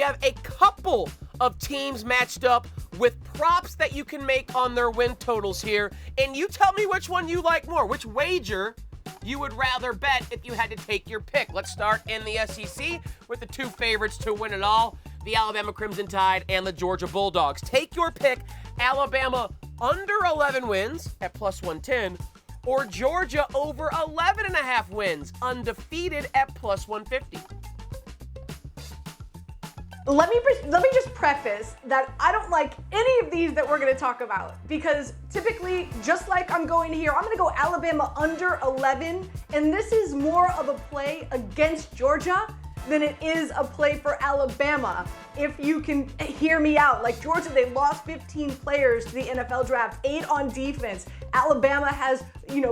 have a couple of teams matched up with props that you can make on their win totals here. And you tell me which one you like more, which wager you would rather bet if you had to take your pick. Let's start in the SEC with the two favorites to win it all, the Alabama Crimson Tide and the Georgia Bulldogs. Take your pick, Alabama under 11 wins at plus 110, or Georgia over 11.5 wins, undefeated at plus 150. Let me just preface that I don't like any of these that we're going to talk about, because typically, just like I'm going here, I'm going to go Alabama under 11, and this is more of a play against Georgia than it is a play for Alabama. If you can hear me out, like Georgia, they lost 15 players to the NFL draft, 8 on defense. Alabama has,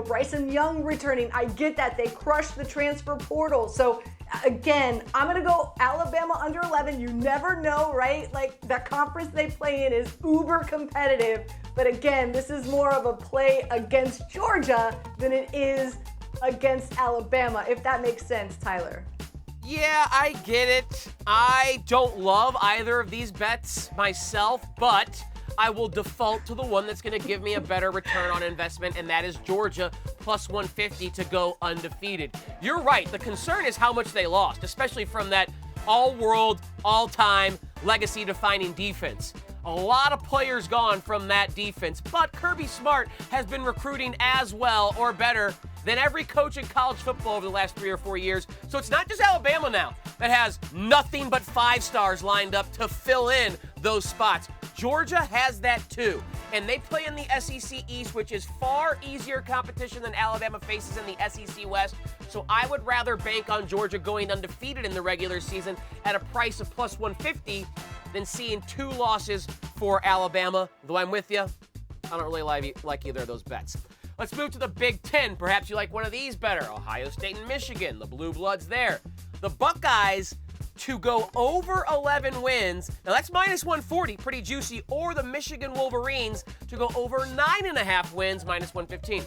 Bryson Young returning. I get that. They crushed the transfer portal. So again, I'm going to go Alabama under 11. You never know, right? Like, the conference they play in is uber competitive. But again, this is more of a play against Georgia than it is against Alabama, if that makes sense, Tyler. Yeah, I get it. I don't love either of these bets myself, but I will default to the one that's going to give me a better return on investment, and that is Georgia plus 150 to go undefeated. You're right. The concern is how much they lost, especially from that all-world, all-time, legacy-defining defense. A lot of players gone from that defense, but Kirby Smart has been recruiting as well or better than every coach in college football over the last 3 or 4 years. So it's not just Alabama now that has nothing but 5 stars lined up to fill in those spots. Georgia has that too. And they play in the SEC East, which is far easier competition than Alabama faces in the SEC West. So I would rather bank on Georgia going undefeated in the regular season at a price of plus 150 than seeing 2 losses for Alabama. Though I'm with you, I don't really like either of those bets. Let's move to the Big Ten. Perhaps you like one of these better. Ohio State and Michigan, the Blue Bloods there. The Buckeyes to go over 11 wins. Now that's minus 140, pretty juicy. Or the Michigan Wolverines to go over 9.5 wins, minus 115.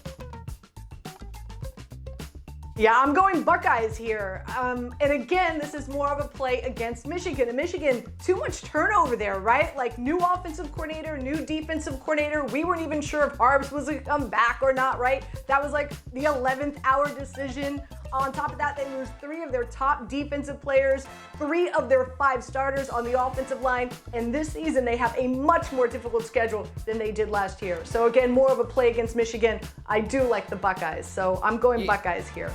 Yeah, I'm going Buckeyes here. And again, this is more of a play against Michigan. And Michigan, too much turnover there, right? Like, new offensive coordinator, new defensive coordinator. We weren't even sure if Harbs was going to come back or not, right? That was like the 11th hour decision. On top of that, they lose 3 of their top defensive players, 3 of their 5 starters on the offensive line. And this season, they have a much more difficult schedule than they did last year. So again, more of a play against Michigan. I do like the Buckeyes, so I'm going Buckeyes here.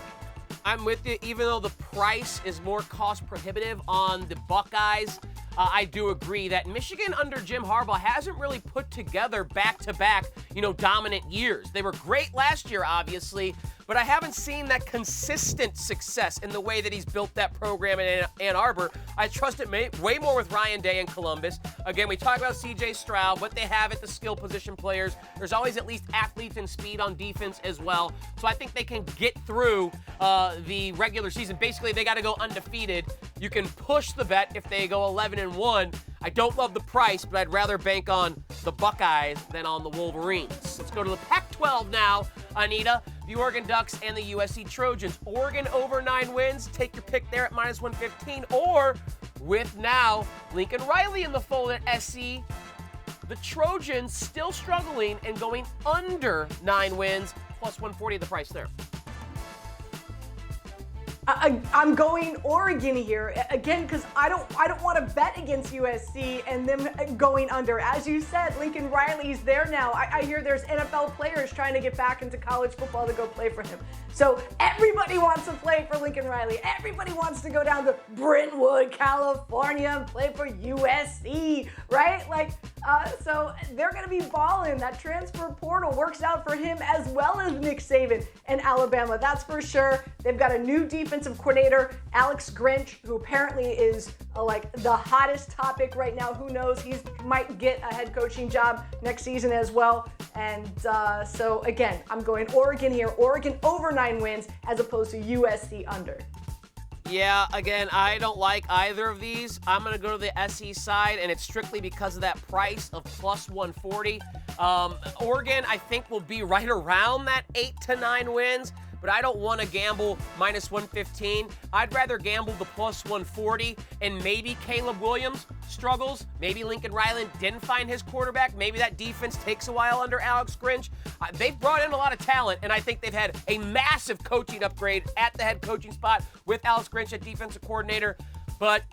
I'm with you. Even though the price is more cost prohibitive on the Buckeyes, I do agree that Michigan under Jim Harbaugh hasn't really put together back-to-back, dominant years. They were great last year, obviously, but I haven't seen that consistent success in the way that he's built that program in Ann Arbor. I trust it way more with Ryan Day in Columbus. Again, we talk about C.J. Stroud, what they have at the skill position players. There's always at least athletes and speed on defense as well. So I think they can get through the regular season. Basically, they got to go undefeated. You can push the bet if they go 11-1. I don't love the price, but I'd rather bank on the Buckeyes than on the Wolverines. Let's go to the Pac-12 now, Anita. The Oregon Ducks and the USC Trojans. Oregon over 9 wins. Take your pick there at minus 115. Or with now Lincoln Riley in the fold at SC, the Trojans still struggling and going under 9 wins, plus 140 the price there. I'm going Oregon here again because I don't want to bet against USC and them going under. As you said, Lincoln Riley's there now. I hear there's NFL players trying to get back into college football to go play for him. So everybody wants to play for Lincoln Riley. Everybody wants to go down to Brentwood, California and play for USC, right? So they're going to be balling. That transfer portal works out for him as well as Nick Saban and Alabama. That's for sure. They've got a new defensive coordinator, Alex Grinch, who apparently is the hottest topic right now. Who knows? He might get a head coaching job next season as well. And so again, I'm going Oregon here. Oregon over 9 wins as opposed to USC under. Yeah, again, I don't like either of these. I'm going to go to the SE side, and it's strictly because of that price of plus 140. Oregon, I think, will be right around that 8 to 9 wins. but I don't want to gamble minus 115. I'd rather gamble the plus 140, and maybe Caleb Williams struggles. Maybe Lincoln Riley didn't find his quarterback. Maybe that defense takes a while under Alex Grinch. They've brought in a lot of talent, and I think they've had a massive coaching upgrade at the head coaching spot with Alex Grinch at defensive coordinator. But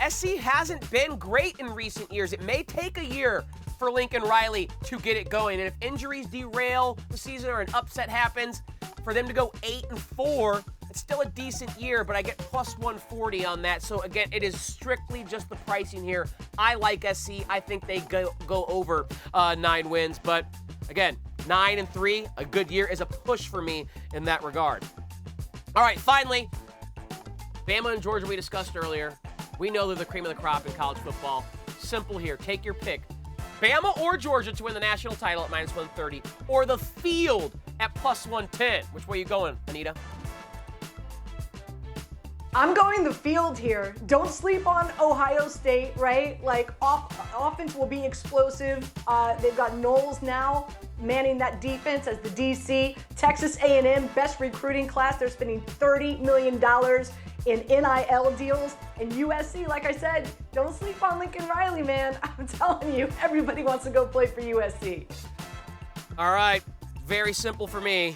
SC hasn't been great in recent years. It may take a year for Lincoln Riley to get it going. And if injuries derail the season or an upset happens, for them to go 8-4, it's still a decent year, but I get plus 140 on that. So again, it is strictly just the pricing here. I like SC. I think they go over 9 wins. But again, 9-3, a good year, is a push for me in that regard. All right, finally, Bama and Georgia we discussed earlier. We know they're the cream of the crop in college football. Simple here. Take your pick. Bama or Georgia to win the national title at minus 130, or the field at plus 110. Which way are you going, Anita? I'm going the field here. Don't sleep on Ohio State, right? Like, offense will be explosive. They've got Knowles now manning that defense as the DC. Texas A&M, best recruiting class. They're spending $30 million in NIL deals. And USC, like I said, don't sleep on Lincoln Riley, man. I'm telling you, everybody wants to go play for USC. All right, very simple for me.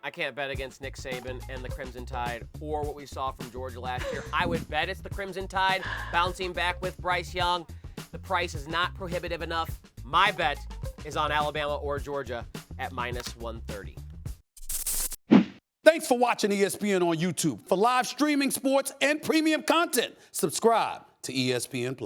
I can't bet against Nick Saban and the Crimson Tide, or what we saw from Georgia last year. I would bet it's the Crimson Tide bouncing back with Bryce Young. The price is not prohibitive enough. My bet is on Alabama or Georgia at minus 130. Thanks for watching ESPN on YouTube. For live streaming, sports, and premium content, subscribe to ESPN+.